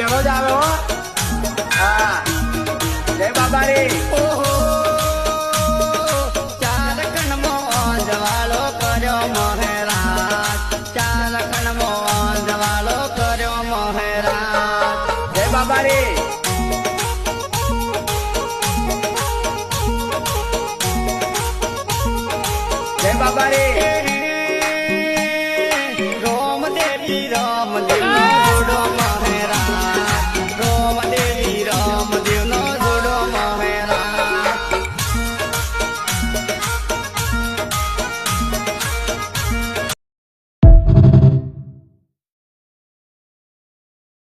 પેલો જ આવે હો. હા જય બાબા રે. ઓહો ચાર કણમો જવાળો કર્યો મોહેરાજ, ચાર કણમો જવાળો કર્યો મોહેરાજ. જય બાબા રે. જય બાબા રે. રોમ દેવી રોમ દેવી